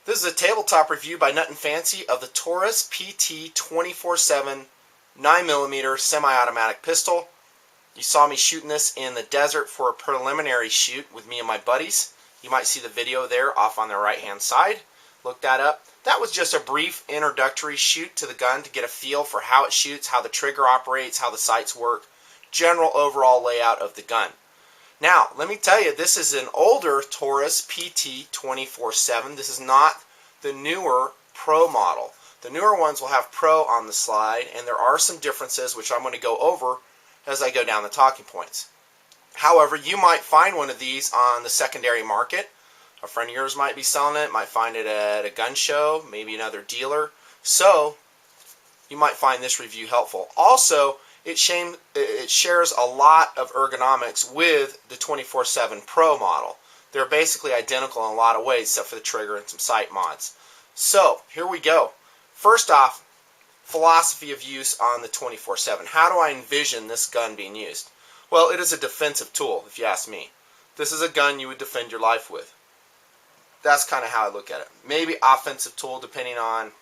This is a tabletop review by nutnfancy of the Taurus PT 24/7 9mm semi-automatic pistol. You saw me shooting this in the desert for a preliminary shoot with me and my buddies. You might see the video there off on the right hand side. Look that up. That was just a brief introductory shoot to the gun to get a feel for how it shoots, how the trigger operates, how the sights work, general overall layout of the gun. Now, let me tell you, this is an older Taurus PT 24/7. This is not the newer Pro model. The newer ones will have Pro on the slide, and there are some differences which I'm going to go over as I go down the talking points. However, you might find one of these on the secondary market. A friend of yours might be selling it, might find it at a gun show, maybe another dealer. So, you might find this review helpful. Also, it shares a lot of ergonomics with the 24/7 Pro model. They're basically identical in a lot of ways, except for the trigger and some sight mods. So, here we go. First off, philosophy of use on the 24/7. How do I envision this gun being used? Well, it is a defensive tool, if you ask me. This is a gun you would defend your life with. That's kind of how I look at it. Maybe offensive tool, depending on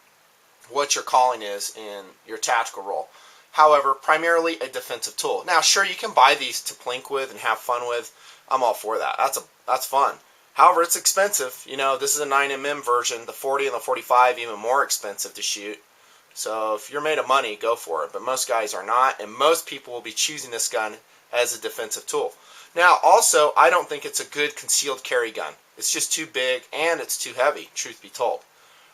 what your calling is in your tactical role. However, primarily a defensive tool. Now, sure, you can buy these to plink with and have fun with. I'm all for that. That's fun. However, it's expensive. You know, this is a 9mm version. The 40 and the 45 even more expensive to shoot. So if you're made of money, go for it. But most guys are not, and most people will be choosing this gun as a defensive tool. Now, also, I don't think it's a good concealed carry gun. It's just too big and it's too heavy, truth be told.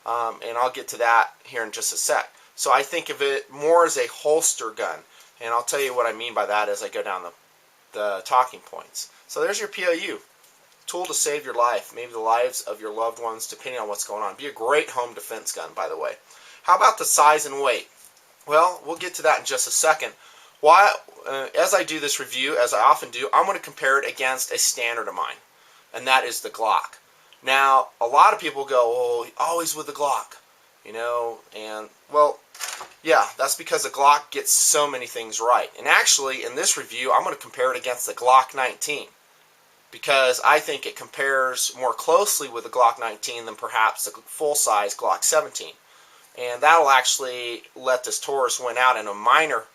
And I'll get to that here in just a sec. So I think of it more as a holster gun, and I'll tell you what I mean by that as I go down the talking points. So there's your POU, tool to save your life, maybe the lives of your loved ones, depending on what's going on. Be a great home defense gun, by the way. How about the size and weight? Well, we'll get to that in just a second. As I do this review, as I often do, I'm going to compare it against a standard of mine, and that is the Glock. Now, a lot of people go, oh, always with the Glock. You know, and well, yeah, that's because the Glock gets so many things right. And actually, in this review, I'm going to compare it against the Glock 19 because I think it compares more closely with the Glock 19 than perhaps the full-size Glock 17. And that'll actually let this Taurus win out in a minor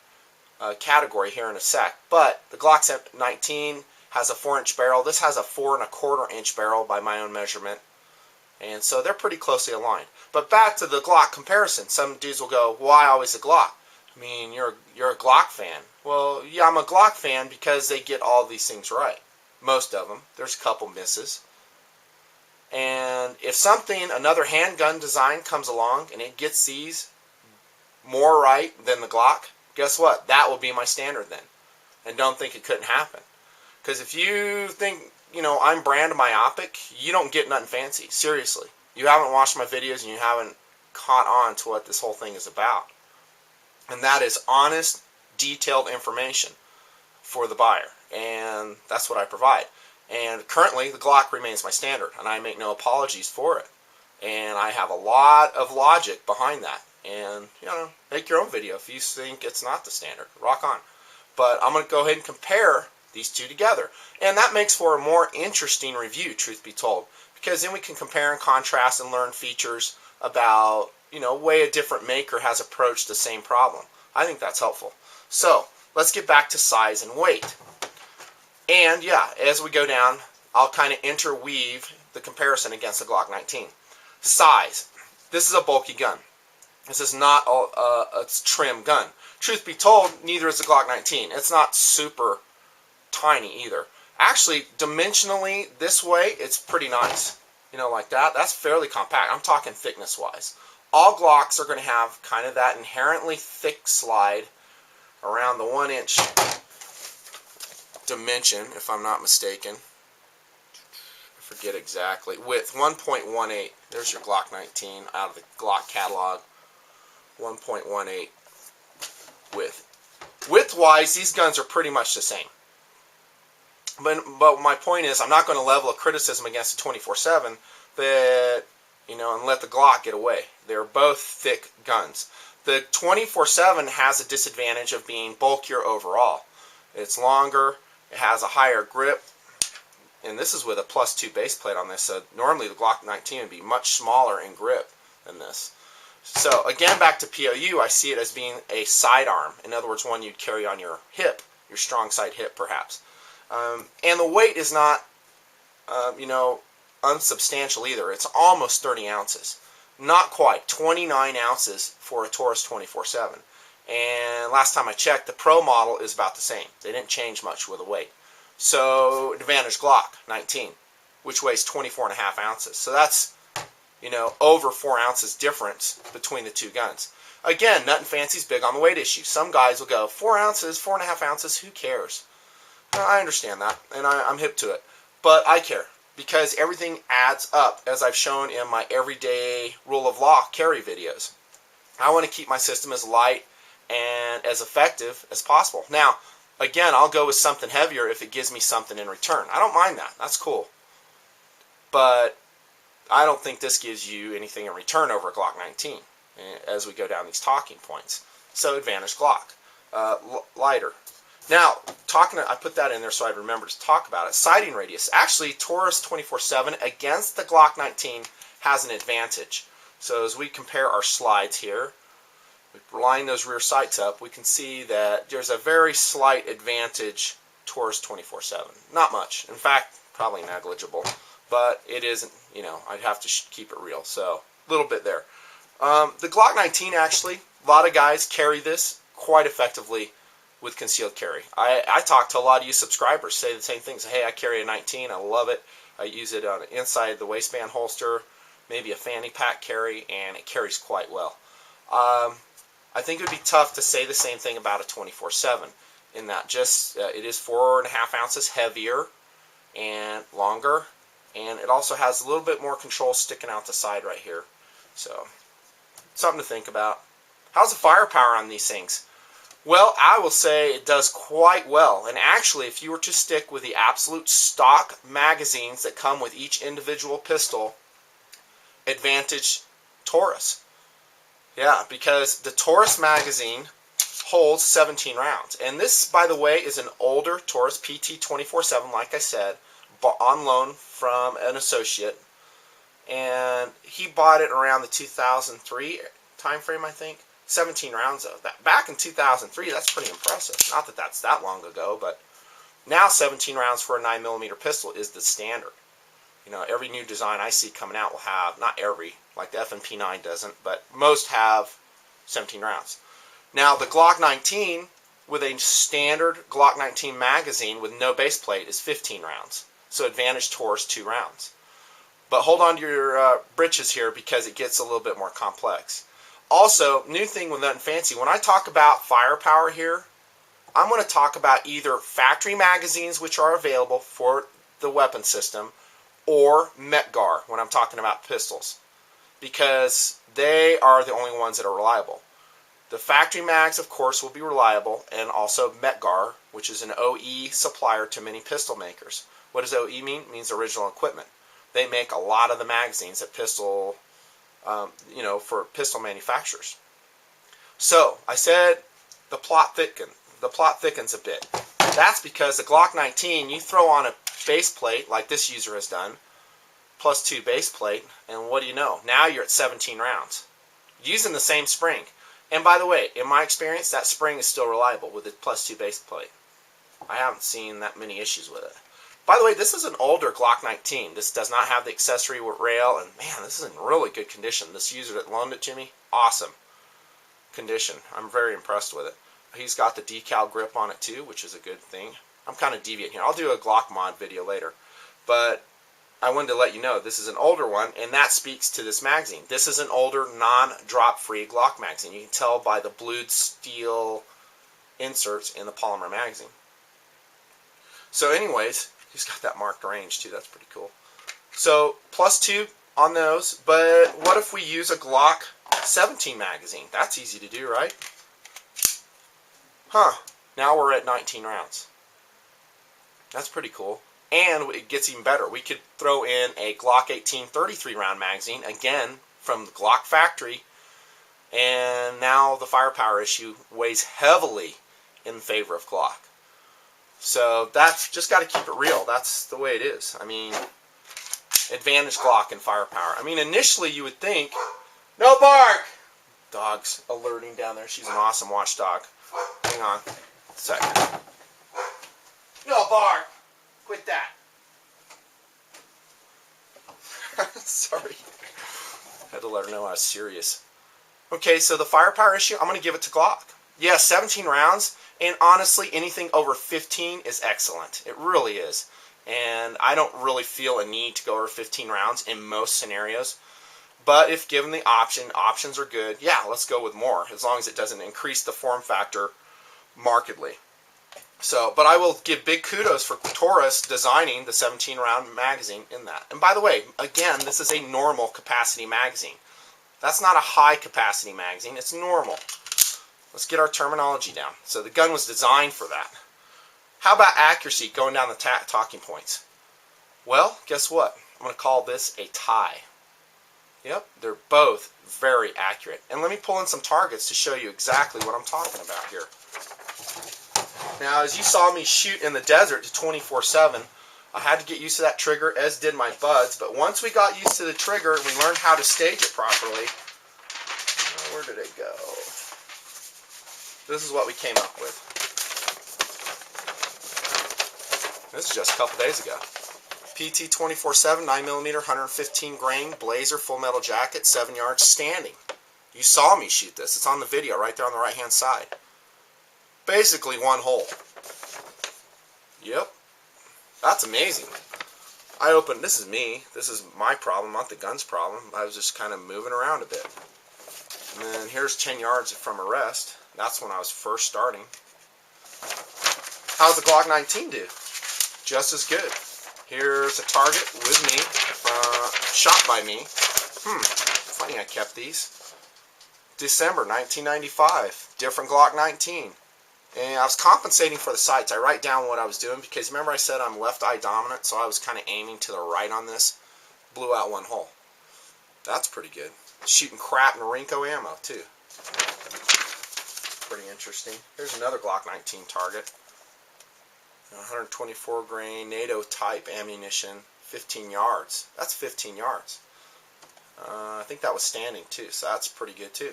category here in a sec. But the Glock 19 has a 4-inch barrel. This has a 4 1/4-inch barrel by my own measurement. And so they're pretty closely aligned. But back to the Glock comparison. Some dudes will go, why always a Glock? I mean, you're a Glock fan. Well, yeah, I'm a Glock fan because they get all these things right. Most of them. There's a couple misses. And if another handgun design comes along and it gets these more right than the Glock, guess what? That will be my standard then. And don't think it couldn't happen. Because if you think, you know, I'm brand myopic, you don't get nothing fancy. Seriously. You haven't watched my videos and you haven't caught on to what this whole thing is about. And that is honest, detailed information for the buyer. And that's what I provide. And currently, the Glock remains my standard, and I make no apologies for it. And I have a lot of logic behind that. And, you know, make your own video if you think it's not the standard. Rock on. But I'm going to go ahead and compare these two together. And that makes for a more interesting review, truth be told. Because then we can compare and contrast and learn features about, you know, way a different maker has approached the same problem. I think that's helpful. So, let's get back to size and weight. And yeah, as we go down, I'll kind of interweave the comparison against the Glock 19. Size. This is a bulky gun. This is not a trim gun. Truth be told, neither is the Glock 19. It's not super tiny either. Actually, dimensionally, this way, it's pretty nice. You know, like that. That's fairly compact. I'm talking thickness-wise. All Glocks are going to have kind of that inherently thick slide around the 1-inch dimension, if I'm not mistaken. I forget exactly. Width, 1.18. There's your Glock 19 out of the Glock catalog. 1.18 width. Width-wise, these guns are pretty much the same. But my point is, I'm not going to level a criticism against the 24/7 that, you know, and let the Glock get away. They're both thick guns. The 24/7 has a disadvantage of being bulkier overall. It's longer, it has a higher grip, and this is with a +2 base plate on this, so normally the Glock 19 would be much smaller in grip than this. So again, back to POU, I see it as being a sidearm. In other words, one you'd carry on your hip, your strong side hip perhaps. And the weight is not, unsubstantial either. It's almost 30 ounces. Not quite, 29 ounces for a Taurus 24/7. And last time I checked, the Pro model is about the same. They didn't change much with the weight. So advantage Glock 19, which weighs 24.5 ounces. So that's, over 4 ounces difference between the two guns. Again, Nut and Fancy's big on the weight issue. Some guys will go 4 ounces, 4.5 ounces, who cares? I understand that, and I'm hip to it. But I care, because everything adds up, as I've shown in my everyday rule of law carry videos. I want to keep my system as light and as effective as possible. Now, again, I'll go with something heavier if it gives me something in return. I don't mind that. That's cool. But I don't think this gives you anything in return over a Glock 19 as we go down these talking points. So advantage Glock. Lighter. Now, I put that in there so I'd remember to talk about it. Sighting radius. Actually, Taurus 24/7 against the Glock 19 has an advantage. So as we compare our slides here, we line those rear sights up, we can see that there's a very slight advantage Taurus 24/7. Not much. In fact, probably negligible. But it isn't, I'd have to keep it real. So, a little bit there. The Glock 19, actually, a lot of guys carry this quite effectively with concealed carry. I talk to a lot of you subscribers, say the same things. Hey, I carry a 19, I love it. I use it on inside the waistband holster, maybe a fanny pack carry, and it carries quite well. I think it would be tough to say the same thing about a 24/7 in that it is 4.5 ounces heavier and longer, and it also has a little bit more control sticking out the side right here. So, something to think about. How's the firepower on these things? Well, I will say it does quite well. And actually, if you were to stick with the absolute stock magazines that come with each individual pistol, advantage Taurus. Yeah, because the Taurus magazine holds 17 rounds. And this, by the way, is an older Taurus PT 24/7, like I said, on loan from an associate. And he bought it around the 2003 time frame, I think. 17 rounds of that. Back in 2003, that's pretty impressive. Not that that's that long ago, but now 17 rounds for a 9mm pistol is the standard. Every new design I see coming out will have, not every, like the F&P 9 doesn't, but most have 17 rounds. Now, the Glock 19 with a standard Glock 19 magazine with no base plate is 15 rounds. So advantage Taurus 2 rounds. But hold on to your britches here because it gets a little bit more complex. Also, new thing with Nut & Fancy, when I talk about firepower here, I'm going to talk about either factory magazines which are available for the weapon system or mec-gar when I'm talking about pistols, because they are the only ones that are reliable. The factory mags, of course, will be reliable, and also mec-gar, which is an OE supplier to many pistol makers. What does OE mean? It means original equipment. They make a lot of the magazines that for pistol manufacturers. So I said the plot thickens a bit. That's because the Glock 19, you throw on a base plate like this user has done, +2 base plate, and what do you know? Now you're at 17 rounds using the same spring. And by the way, in my experience, that spring is still reliable with the +2 base plate. I haven't seen that many issues with it. By the way, this is an older Glock 19. This does not have the accessory rail, and man, this is in really good condition. This user that loaned it to me, awesome condition. I'm very impressed with it. He's got the decal grip on it too, which is a good thing. I'm kind of deviant here. I'll do a Glock mod video later. But I wanted to let you know this is an older one, and that speaks to this magazine. This is an older, non-drop-free Glock magazine. You can tell by the blued steel inserts in the polymer magazine. So anyways, he's got that marked range too. That's pretty cool. So +2 on those, but what if we use a Glock 17 magazine? That's easy to do, right? Now we're at 19 rounds. That's pretty cool. And it gets even better. We could throw in a Glock 18 33 round magazine, again from the Glock factory, and now the firepower issue weighs heavily in favor of Glock. So that's just got to keep it real. That's the way it is. I mean, advantage Glock and firepower. I mean, initially you would think, no bark! Dog's alerting down there. She's an awesome watchdog. Hang on a second. No bark! Quit that. Sorry. Had to let her know I was serious. Okay, so the firepower issue, I'm going to give it to Glock. Yeah, 17 rounds, and honestly, anything over 15 is excellent. It really is. And I don't really feel a need to go over 15 rounds in most scenarios. But if given the option, options are good, yeah, let's go with more, as long as it doesn't increase the form factor markedly. So, but I will give big kudos for Taurus designing the 17-round magazine in that. And by the way, again, this is a normal capacity magazine. That's not a high capacity magazine, it's normal. Let's get our terminology down. So the gun was designed for that. How about accuracy, going down the talking points? Well, guess what? I'm going to call this a tie. Yep, they're both very accurate. And let me pull in some targets to show you exactly what I'm talking about here. Now, as you saw me shoot in the desert to 24/7, I had to get used to that trigger, as did my buds. But once we got used to the trigger and we learned how to stage it properly, where did it go? This is what we came up with. This is just a couple days ago. PT 24/7, 9mm, 115 grain, blazer, full metal jacket, 7 yards, standing. You saw me shoot this. It's on the video right there on the right-hand side. Basically one hole. Yep. That's amazing. I opened, this is me. This is my problem, not the gun's problem. I was just kind of moving around a bit. And then here's 10 yards from a rest. That's when I was first starting. How's the Glock 19 do? Just as good. Here's a target with me, shot by me. Funny I kept these. December 1995, different Glock 19. And I was compensating for the sights. I write down what I was doing because remember I said I'm left eye dominant, so I was kind of aiming to the right on this. Blew out one hole. That's pretty good. Shooting crap Norinco ammo too. Pretty interesting. Here's another Glock 19 target. 124 grain NATO type ammunition, 15 yards. That's 15 yards. I think that was standing too, so that's pretty good too.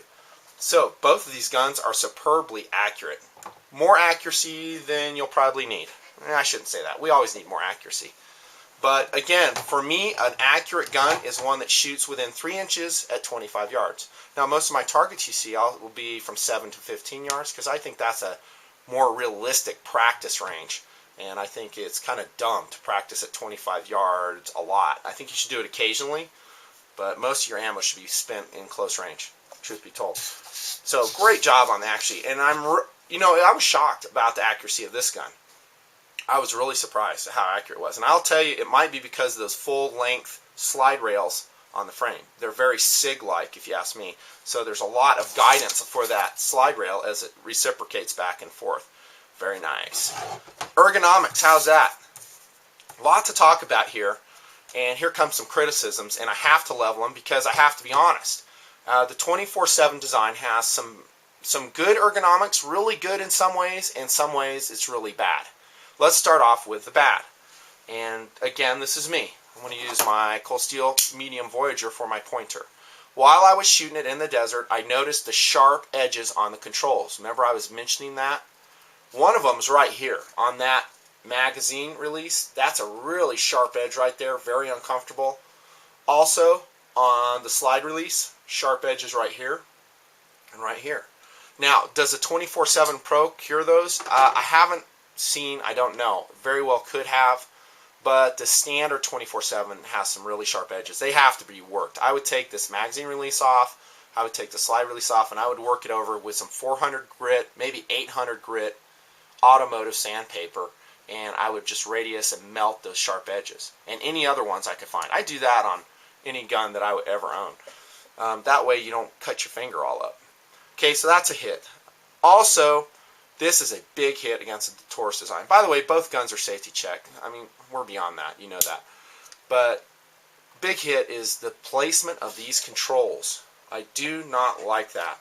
So both of these guns are superbly accurate. More accuracy than you'll probably need. I shouldn't say that. We always need more accuracy. But again, for me, an accurate gun is one that shoots within 3 inches at 25 yards. Now most of my targets you see will be from 7 to 15 yards because I think that's a more realistic practice range. And I think it's kind of dumb to practice at 25 yards a lot. I think you should do it occasionally, but most of your ammo should be spent in close range, truth be told. So great job on the accuracy. And I was shocked about the accuracy of this gun. I was really surprised at how accurate it was. And I'll tell you, it might be because of those full-length slide rails on the frame. They're very SIG-like, if you ask me. So there's a lot of guidance for that slide rail as it reciprocates back and forth. Very nice. Ergonomics, how's that? A lot to talk about here, and here comes some criticisms, and I have to level them because I have to be honest. The 24/7 design has some good ergonomics, really good in some ways it's really bad. Let's start off with the bad. And again, this is me. I'm going to use my Cold Steel Medium Voyager for my pointer. While I was shooting it in the desert, I noticed the sharp edges on the controls. Remember I was mentioning that? One of them is right here on that magazine release. That's a really sharp edge right there, very uncomfortable. Also on the slide release, sharp edges right here and right here. Now, does the 24/7 Pro cure those? I haven't seen, I don't know. Very well could have, but the standard 24/7 has some really sharp edges. They have to be worked. I would take this magazine release off, I would take the slide release off, and I would work it over with some 400 grit, maybe 800 grit automotive sandpaper, and I would just radius and melt those sharp edges. And any other ones I could find. I do that on any gun that I would ever own. That way you don't cut your finger all up. Okay, so that's a hit. Also, this is a big hit against the Taurus design. By the way, both guns are safety checked. I mean, we're beyond that, you know that. But big hit is the placement of these controls. I do not like that.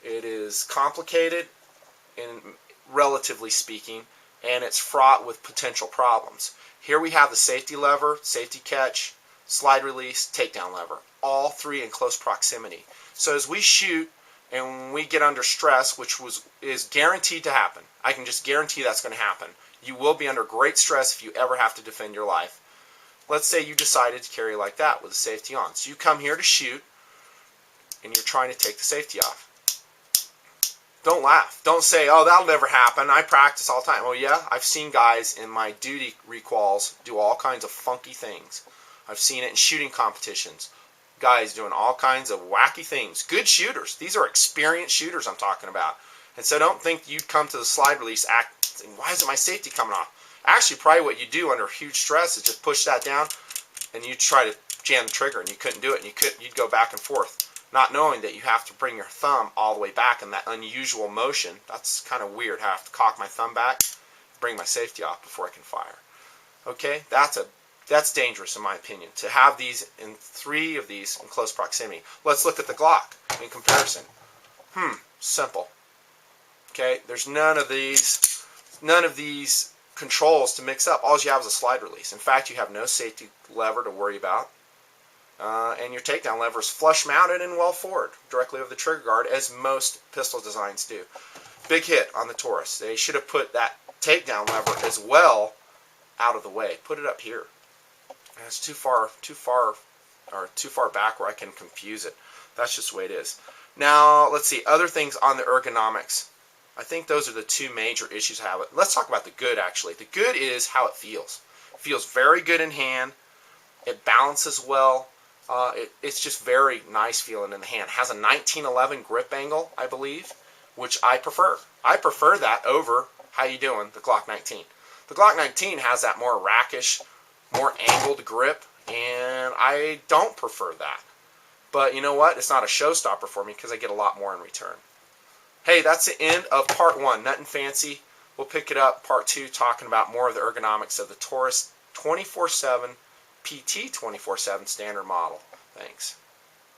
It is complicated, in relatively speaking, and it's fraught with potential problems. Here we have the safety lever, safety catch, slide release, takedown lever, all three in close proximity. So as we shoot and we get under stress, which is guaranteed to happen, I can just guarantee that's going to happen. You will be under great stress if you ever have to defend your life. Let's say you decided to carry like that with the safety on. So you come here to shoot and you're trying to take the safety off. Don't laugh. Don't say, oh, that'll never happen. I practice all the time. Well, yeah, I've seen guys in my duty recalls do all kinds of funky things. I've seen it in shooting competitions. Guys doing all kinds of wacky things. Good shooters. These are experienced shooters I'm talking about. And so don't think you'd come to the slide release acting, why isn't my safety coming off? Actually, probably what you do under huge stress is just push that down and you try to jam the trigger and you couldn't do it. And you'd go back and forth, not knowing that you have to bring your thumb all the way back in that unusual motion. That's kind of weird. I have to cock my thumb back, bring my safety off before I can fire. Okay, that's dangerous in my opinion, to have these in three of these in close proximity. Let's look at the Glock in comparison. Simple. Okay, there's none of these controls to mix up. All you have is a slide release. In fact, you have no safety lever to worry about. And your takedown lever is flush mounted and well forward, directly over the trigger guard, as most pistol designs do. Big hit on the Taurus. They should have put that takedown lever as well out of the way. Put it up here. And it's too far back where I can confuse it. That's just the way it is. Now, let's see, other things on the ergonomics. I think those are the two major issues I have. Let's talk about the good, actually. The good is how it feels. It feels very good in hand. It balances well. It's just very nice feeling in the hand. It has a 1911 grip angle, I believe, which I prefer. I prefer that over, how you doing, the Glock 19. The Glock 19 has that more rackish, more angled grip, and I don't prefer that. But you know what? It's not a showstopper for me because I get a lot more in return. Hey, that's the end of part 1, Nut and Fancy. We'll pick it up, part 2, talking about more of the ergonomics of the Taurus 24/7 PT 24/7 standard model. Thanks.